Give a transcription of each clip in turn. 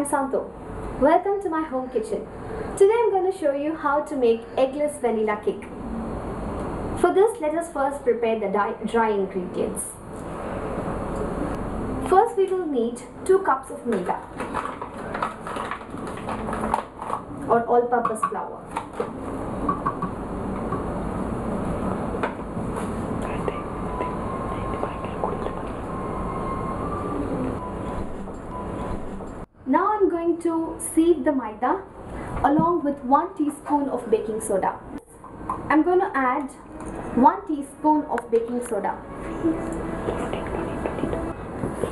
I'm Santo. Welcome to my home kitchen. Today I'm going to show you how to make eggless vanilla cake. For this, let us first prepare the dry ingredients. First we will need 2 cups of maida or all-purpose flour. Now I'm going to sieve the maida along with 1 teaspoon of baking soda. I'm going to add 1 teaspoon of baking soda.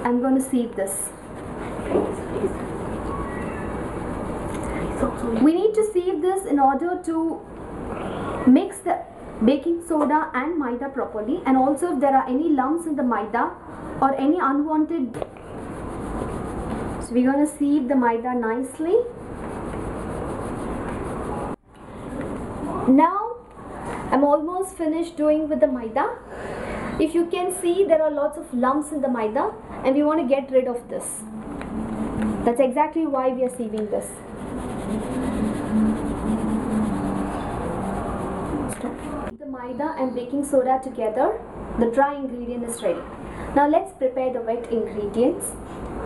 I'm going to sieve this. We need to sieve this in order to mix the baking soda and maida properly, and also if there are any lumps in the maida or any unwanted. So we're going to sieve the maida nicely. Now I'm almost finished doing with the maida. If you can see, there are lots of lumps in the maida and we want to get rid of this. That's exactly why we are sieving this. The maida and baking soda together, the dry ingredient is ready. Now let's prepare the wet ingredients.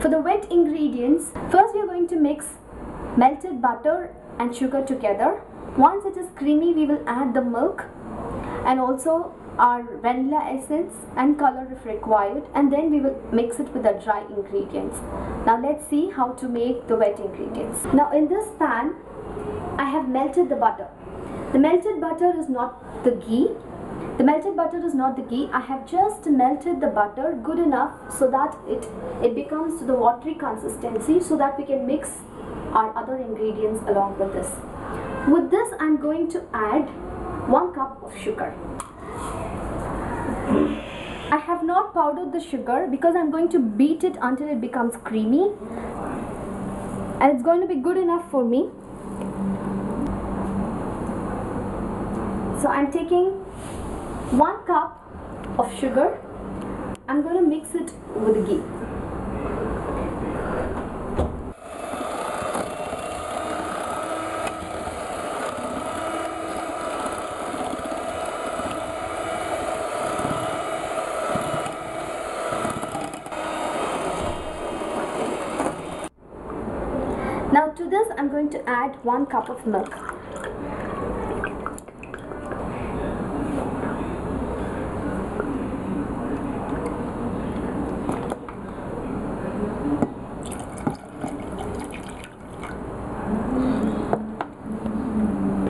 For the wet ingredients, first we are going to mix melted butter and sugar together. Once it is creamy, we will add the milk and also our vanilla essence and color if required, and then we will mix it with the dry ingredients. Now let's see how to make the wet ingredients. Now in this pan, I have melted the butter. The melted butter is not the ghee. The melted butter is not the ghee. I have just melted the butter good enough so that it becomes to the watery consistency, so that we can mix our other ingredients along with this. With this, I'm going to add 1 cup of sugar. I have not powdered the sugar because I'm going to beat it until it becomes creamy, and it's going to be good enough for me. So I'm taking 1 cup of sugar. I'm going to mix it with ghee. Now to this I'm going to add 1 cup of milk.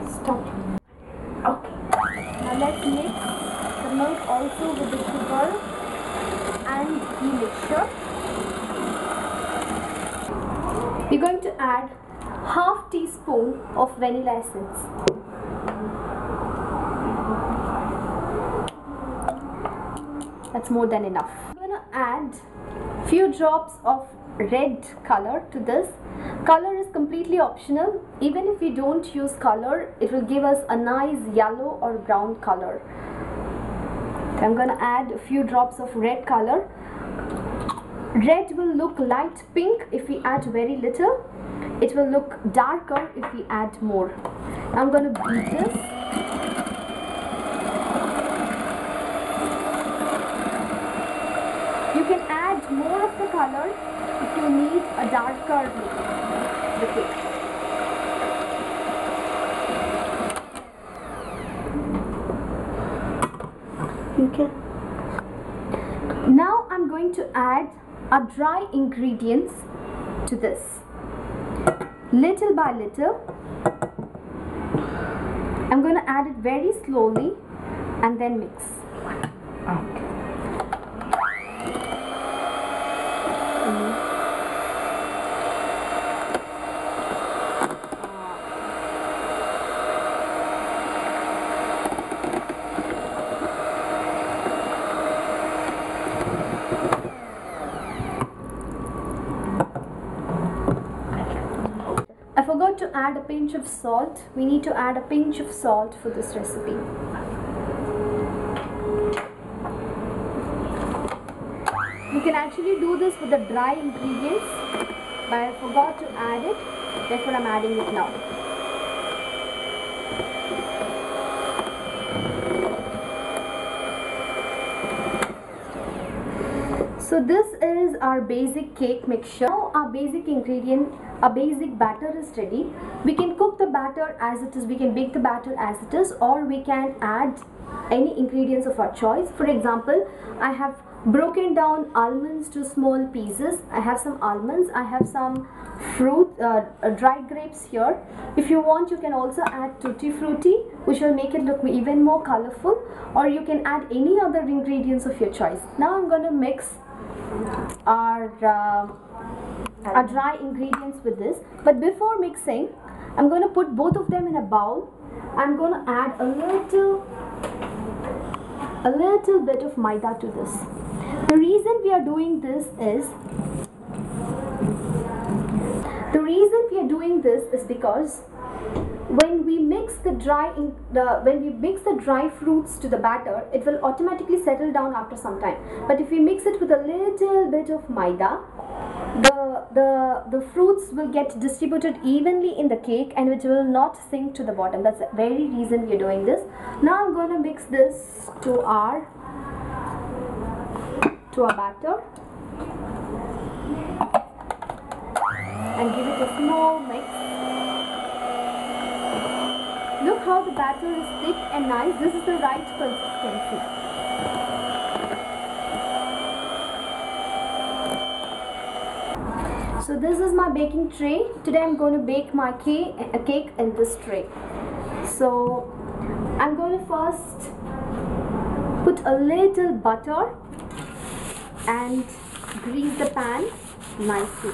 Stop. Okay. Now let's mix the milk also with the sugar and ghee mixture. We're going to add half teaspoon of vanilla essence. That's more than enough. I'm going to add few drops of red color to this. Color is completely optional. Even if we don't use color, it will give us a nice yellow or brown color. So I'm going to add a few drops of red color. Red will look light pink if we add very little. It will look darker if we add more. I'm going to beat this. You can add more of the color if you need a darker look to the cake. Okay. Now I'm going to add our dry ingredients to this. Little by little, I'm going to add it very slowly and then mix. Okay. I forgot to add a pinch of salt. We need to add a pinch of salt for this recipe. You can actually do this with the dry ingredients. but I forgot to add it, therefore I'm adding it now. So this is our basic cake mixture. Now our basic ingredient, our basic batter is ready. We can cook the batter as it is, we can bake the batter as it is, or we can add any ingredients of our choice. For example, I have broken down almonds to small pieces. I have some almonds, I have some fruit, dried grapes here. If you want, you can also add tutti frutti, which will make it look even more colorful, or you can add any other ingredients of your choice. Now I'm going to mix our dry ingredients with this, but before mixing, I'm going to put both of them in a bowl. I'm going to add a little bit of maida to this. The reason we are doing this is because when we mix the dry fruits to the batter, it will automatically settle down after some time. But if we mix it with a little bit of maida, the fruits will get distributed evenly in the cake and which will not sink to the bottom. That's the very reason we are doing this. Now I'm going to mix this to our batter and give it a small mix. Look how the batter is thick and nice. This is the right consistency. So this is my baking tray. Today I'm going to bake my cake in this tray. So I'm going to first put a little butter and grease the pan nicely.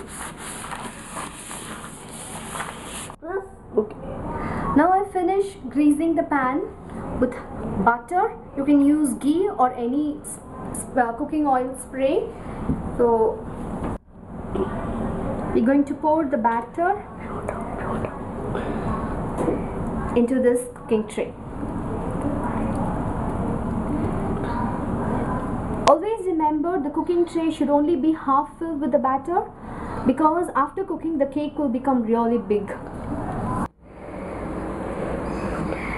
Okay. Now I finish greasing the pan with butter. You can use ghee or any cooking oil spray. So we're going to pour the batter into this cooking tray. Always remember, the cooking tray should only be half filled with the batter, because after cooking the cake will become really big.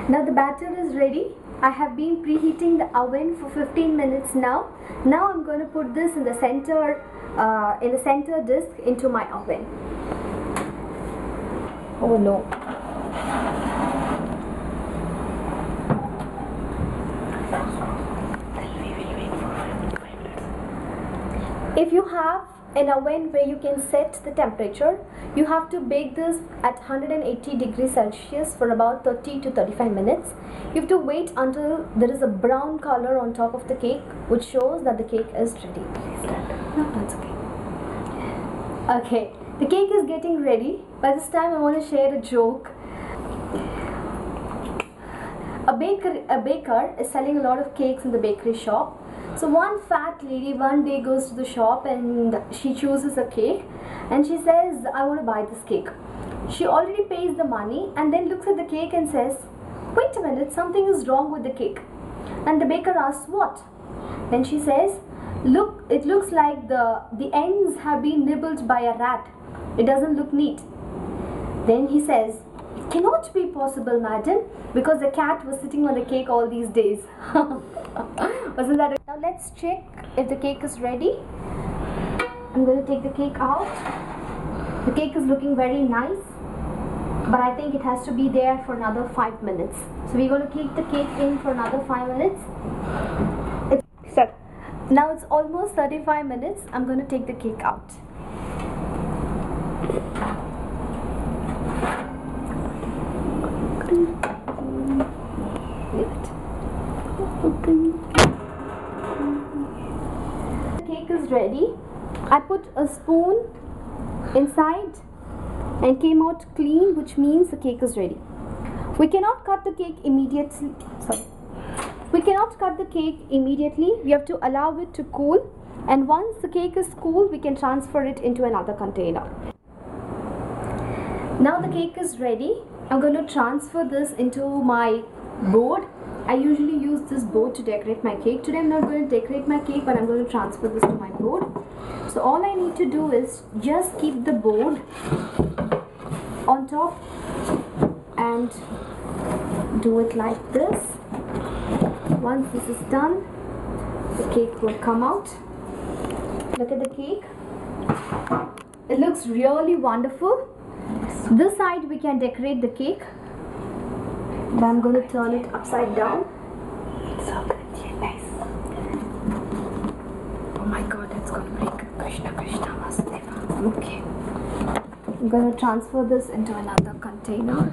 Now the batter is ready. I have been preheating the oven for 15 minutes now. Now I'm going to put this in the center disc into my oven. Oh no. If you have an oven where you can set the temperature, you have to bake this at 180 degrees Celsius for about 30 to 35 minutes. You have to wait until there is a brown color on top of the cake, which shows that the cake is ready. No, that's okay. Okay, the cake is getting ready. By this time I want to share a joke. A baker is selling a lot of cakes in the bakery shop. So one fat lady one day goes to the shop and she chooses a cake and she says, I want to buy this cake. She already pays the money and then looks at the cake and says, wait a minute, something is wrong with the cake. And the baker asks, what? Then she says, look, it looks like the ends have been nibbled by a rat. It doesn't look neat. Then he says, it cannot be possible, madam, because the cat was sitting on the cake all these days. Wasn't that? Now let's check if the cake is ready. I'm going to take the cake out. The cake is looking very nice, but I think it has to be there for another 5 minutes. So we're going to keep the cake in for another 5 minutes. Now it's almost 35 minutes. I'm going to take the cake out. The cake is ready. I put a spoon inside and came out clean, which means the cake is ready. We cannot cut the cake immediately. We cannot cut the cake immediately. We have to allow it to cool, and once the cake is cool, we can transfer it into another container. Now the cake is ready. I'm going to transfer this into my board. I usually use this board to decorate my cake. Today I'm not going to decorate my cake, but I'm going to transfer this to my board. So all I need to do is just keep the board on top and do it like this. Once this is done, the cake will come out. Look at the cake. It looks really wonderful. This side we can decorate the cake, but I'm going to turn it upside down. So good, yeah, nice. Oh my god, it's going to break. Krishna Krishna Vasudeva. Okay. I'm going to transfer this into another container.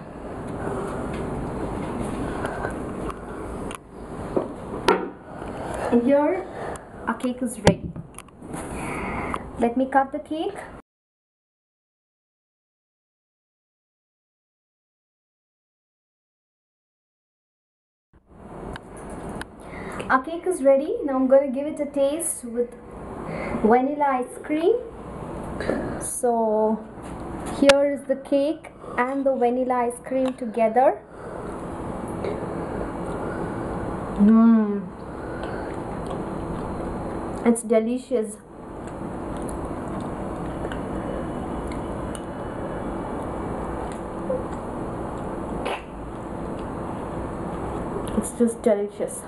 And here our cake is ready. Let me cut the cake. Our cake is ready. Now I'm going to give it a taste with vanilla ice cream. So here is the cake and the vanilla ice cream together. It's delicious. It's just delicious.